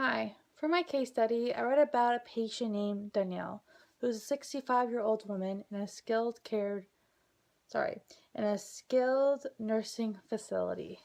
Hi. For my case study, I read about a patient named Danielle, who's a 65-year-old woman in a skilled nursing facility.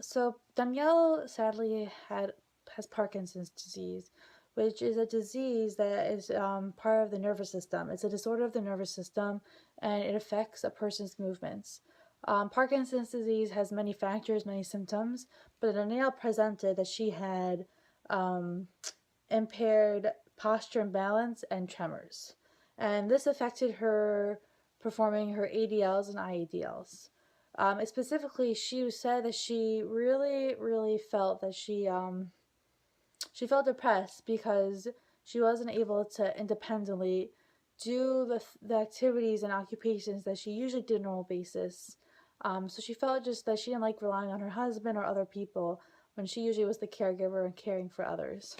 So Danielle sadly has Parkinson's disease, which is a disease that is part of the nervous system. It's a disorder of the nervous system, and it affects a person's movements. Parkinson's disease has many factors, many symptoms, but Danielle presented that she had um, impaired posture and balance and tremors, and this affected her performing her ADLs and IADLs. Specifically, she said that she really felt that she felt depressed because she wasn't able to independently do the activities and occupations that she usually did on a normal basis. So she felt just that she didn't like relying on her husband or other people when she usually was the caregiver and caring for others.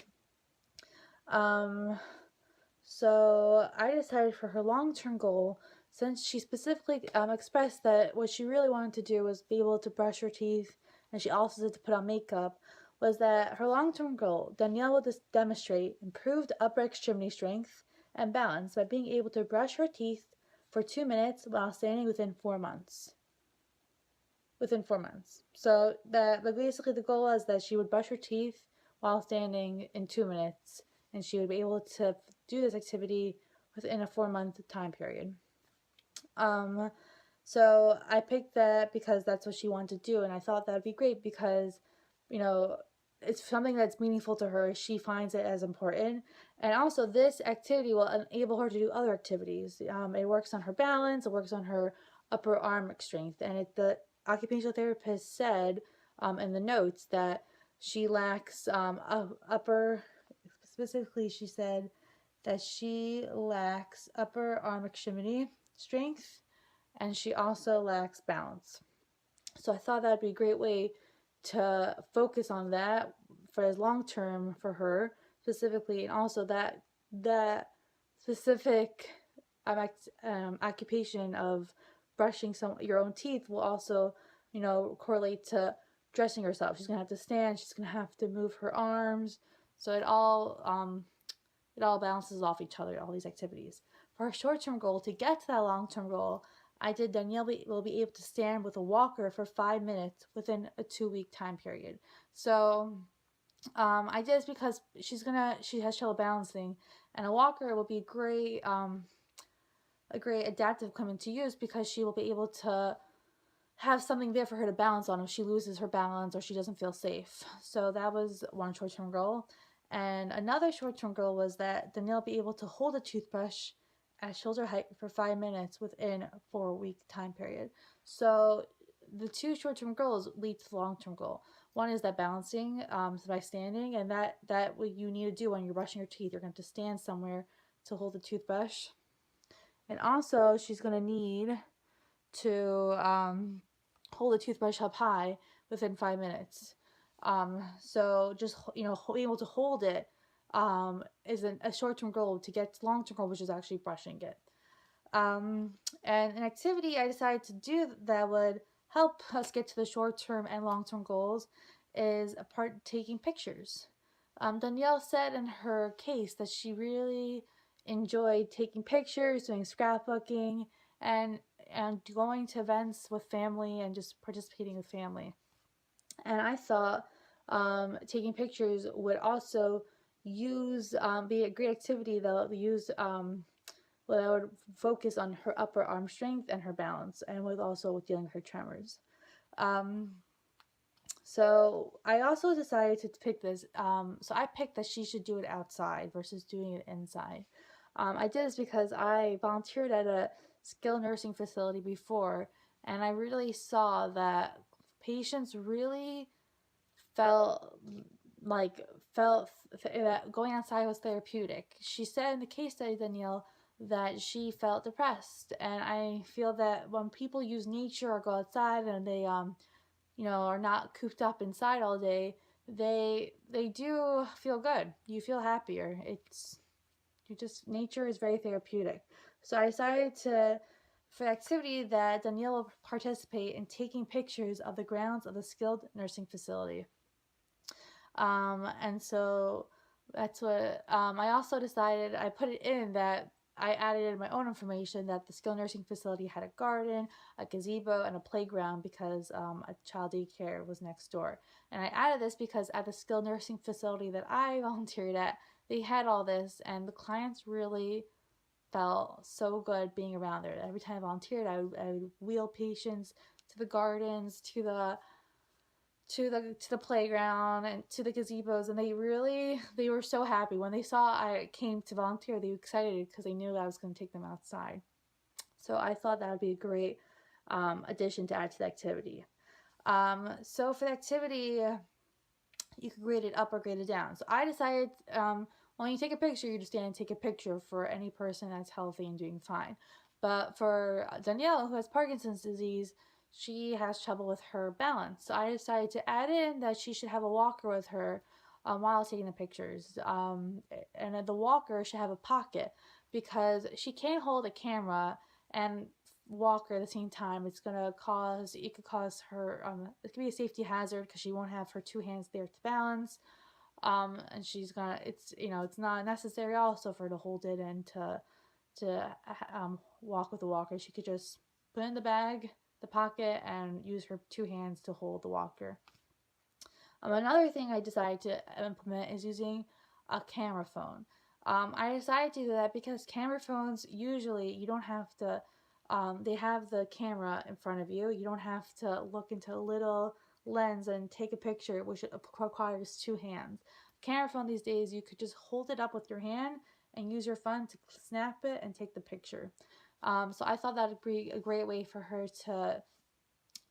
Um, so I decided for her long-term goal, since she specifically expressed that what she really wanted to do was be able to brush her teeth, and she also said to put on makeup, was that her long-term goal, Danielle will demonstrate improved upper extremity strength and balance by being able to brush her teeth for 2 minutes while standing within 4 months. So that, but basically the goal was that she would brush her teeth while standing in 2 minutes, and she would be able to do this activity within a 4 month time period. Um, so I picked that because that's what she wanted to do, and I thought that would be great because, you know, it's something that's meaningful to her. She finds it as important, and also this activity will enable her to do other activities. It works on her balance, it works on her upper arm strength, and the occupational therapist said in the notes that she lacks upper. Specifically, she said that she lacks upper arm extremity strength, and she also lacks balance. So I thought that would be a great way to focus on that for as long term for her specifically, and also that specific occupation of brushing your own teeth will also, correlate to dressing herself. She's gonna have to stand. She's gonna have to move her arms. So it all balances off each other, all these activities. For our short-term goal, to get to that long-term goal, I did Danielle will be able to stand with a walker for 5 minutes within a 2-week time period. So I did this because she has trouble balancing, and a walker will be a great adaptive equipment to use because she will be able to have something there for her to balance on if she loses her balance or she doesn't feel safe. So that was one short-term goal. And another short-term goal was that Danielle be able to hold a toothbrush at shoulder height for 5 minutes within a 4-week time period. So the two short-term goals lead to the long-term goal. One is that balancing by standing, and that what you need to do when you're brushing your teeth. You're going to stand somewhere to hold the toothbrush, and also she's going to need to hold the toothbrush up high within 5 minutes. So just being able to hold it is a short-term goal to get to long-term goal, which is actually brushing it. And an activity I decided to do that would help us get to the short-term and long-term goals is taking pictures. Danielle said in her case that she really enjoyed taking pictures, doing scrapbooking, and going to events with family and just participating with family. And I thought taking pictures would also be a great activity that would focus on her upper arm strength and her balance, and with also dealing with her tremors. Um, so I also decided to pick this. So I picked that she should do it outside versus doing it inside. I did this because I volunteered at a skilled nursing facility before, and I really saw that patients really felt felt that going outside was therapeutic. She said in the case study, Danielle, that she felt depressed, and I feel that when people use nature or go outside and they are not cooped up inside all day, they do feel good. You feel happier. Nature is very therapeutic. So I decided for the activity that Danielle will participate in taking pictures of the grounds of the skilled nursing facility. And so that's what I also decided. I put it in that I added in my own information that the skilled nursing facility had a garden, a gazebo, and a playground because a child daycare was next door. And I added this because at the skilled nursing facility that I volunteered at, they had all this, and the clients really felt so good being around there. Every time I volunteered, I would wheel patients to the gardens, to the playground and to the gazebos, and they were so happy when they saw I came to volunteer. They were excited because they knew I was going to take them outside. So I thought that would be a great addition to add to the activity. So for the activity, you could grade it up or grade it down. So I decided when you take a picture, you just stand and take a picture for any person that's healthy and doing fine. But for Danielle, who has Parkinson's disease, she has trouble with her balance. So I decided to add in that she should have a walker with her while taking the pictures. And the walker should have a pocket because she can't hold a camera and walker at the same time. It could cause her, it could be a safety hazard because she won't have her two hands there to balance. And it's not necessary also for her to hold it and to walk with the walker. She could just put it in the pocket, and use her two hands to hold the walker. Another thing I decided to implement is using a camera phone. I decided to do that because camera phones usually you don't have to. They have the camera in front of you. You don't have to look into a little lens and take a picture, which requires two hands. Camera phone these days, you could just hold it up with your hand and use your phone to snap it and take the picture. So I thought that would be a great way for her to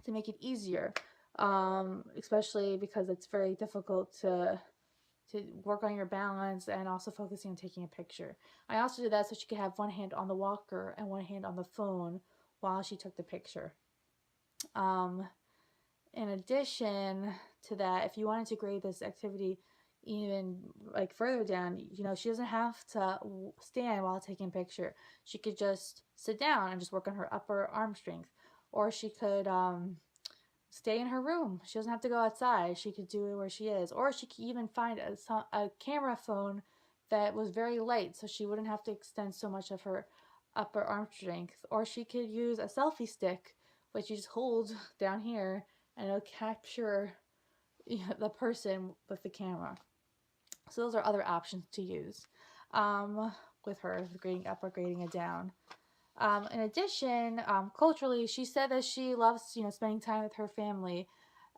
make it easier, especially because it's very difficult to work on your balance and also focusing on taking a picture. I also did that so she could have one hand on the walker and one hand on the phone while she took the picture. In addition to that, if you wanted to grade this activity even like further down, she doesn't have to stand while taking a picture. She could just sit down and just work on her upper arm strength, or she could stay in her room. She doesn't have to go outside. She could do it where she is. Or she could even find a camera phone that was very light so she wouldn't have to extend so much of her upper arm strength. Or she could use a selfie stick, which you just hold down here and it'll capture the person with the camera. So those are other options to use with her, grading up or grading it down. In addition, culturally, she said that she loves, spending time with her family.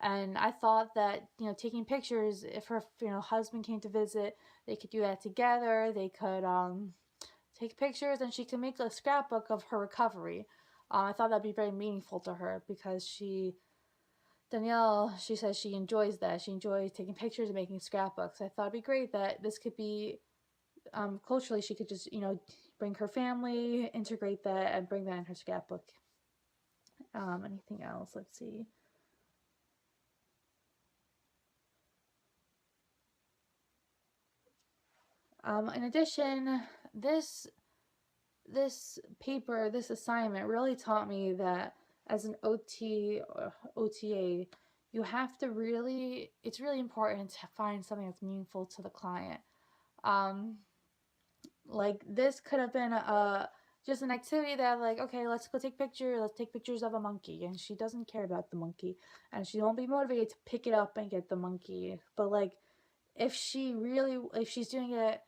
And I thought that, taking pictures, if her, husband came to visit, they could do that together. They could take pictures and she could make a scrapbook of her recovery. I thought that'd be very meaningful to her because Danielle, she says she enjoys that. She enjoys taking pictures and making scrapbooks. I thought it'd be great that this could be culturally, she could just, bring her family, integrate that, and bring that in her scrapbook. Anything else? Let's see. In addition, this paper, this assignment really taught me that as an OTA, you have to it's really important to find something that's meaningful to the client. Like this could have been just an activity that okay, let's take pictures of a monkey, and she doesn't care about the monkey and she won't be motivated to pick it up and get the monkey. But if she's doing it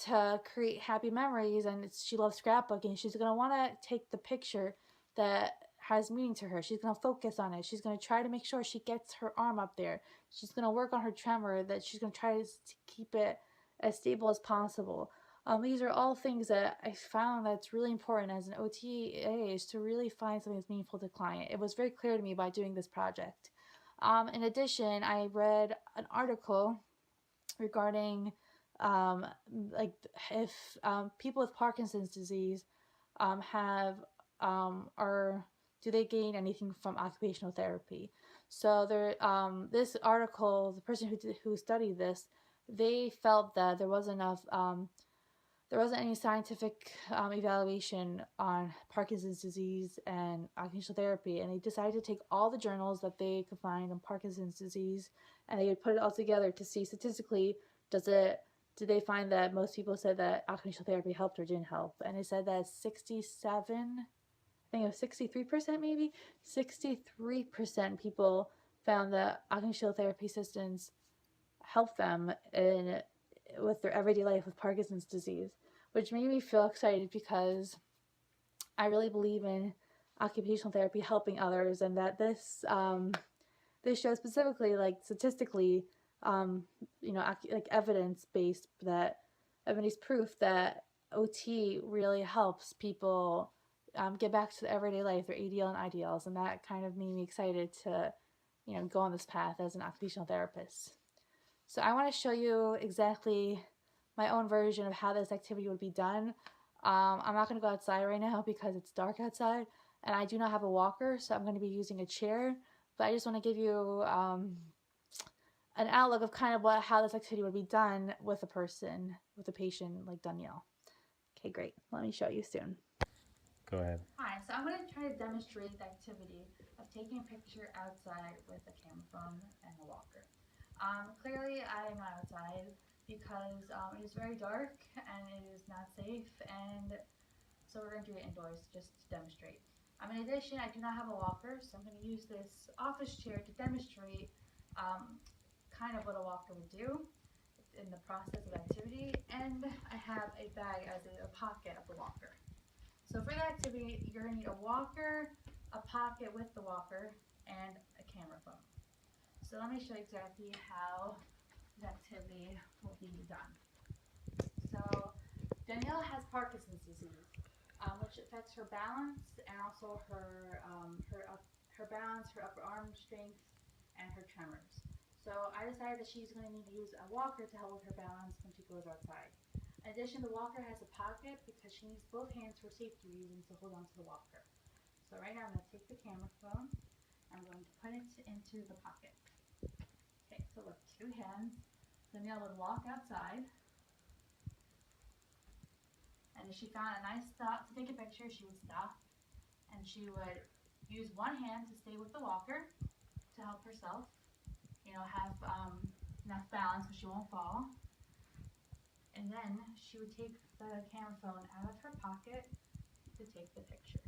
to create happy memories and she loves scrapbooking, she's going to want to take the picture that has meaning to her. She's going to focus on it. She's going to try to make sure she gets her arm up there. She's going to work on her tremor, that she's going to try to keep it as stable as possible. These are all things that I found that's really important as an OTA, is to really find something that's meaningful to the client. It was very clear to me by doing this project. In addition, I read an article regarding if people with Parkinson's disease do they gain anything from occupational therapy? So this article, the person who studied this, they felt that there wasn't any scientific evaluation on Parkinson's disease and occupational therapy, and they decided to take all the journals that they could find on Parkinson's disease and they would put it all together to see statistically, did they find that most people said that occupational therapy helped or didn't help? And it said that 67, I think it was 63% maybe, 63% people found that occupational therapy assistants help them with their everyday life with Parkinson's disease, which made me feel excited because I really believe in occupational therapy helping others, and that this shows specifically, like statistically, like evidence proof that OT really helps people get back to the everyday life, their ADL and IDLs, and that kind of made me excited to, go on this path as an occupational therapist. So I want to show you exactly my own version of how this activity would be done. I'm not going to go outside right now because it's dark outside, and I do not have a walker, so I'm going to be using a chair. But I just want to give you an outlook of kind of how this activity would be done with a patient like Danielle. Okay, great. Let me show you soon. Go ahead. Hi, so I'm going to try to demonstrate the activity of taking a picture outside with a camera phone and a walker. Clearly, I am not outside because it is very dark and it is not safe, and so we're going to do it indoors just to demonstrate. In addition, I do not have a walker, so I'm going to use this office chair to demonstrate kind of what a walker would do in the process of activity, and I have a bag as a pocket of the walker. So for the activity, you're going to need a walker, a pocket with the walker, and a camera phone. So let me show you exactly how the activity will be done. So Danielle has Parkinson's disease, which affects her balance and also her balance, her upper arm strength, and her tremors. So I decided that she's going to need to use a walker to help with her balance when she goes outside. In addition, the walker has a pocket because she needs both hands for safety reasons to hold on to the walker. So right now I'm going to take the camera phone and I'm going to put it into the pocket. Okay, so with two hands, Danielle would walk outside, and if she found a nice spot to take a picture, she would stop, and she would use one hand to stay with the walker to help herself, have enough balance so she won't fall. And then she would take the camera phone out of her pocket to take the picture.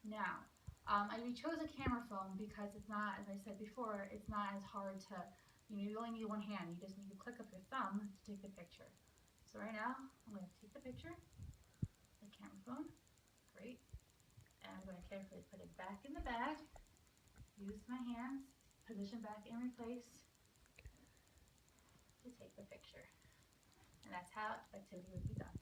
Now, we chose a camera phone because it's not, as I said before, it's not as hard to, you only need one hand. You just need to click up your thumb to take the picture. So right now, I'm going to take the picture, the camera phone, great, and I'm going to carefully put it back in the bag, use my hands, position back in place to take the picture. And that's how the activity would be done.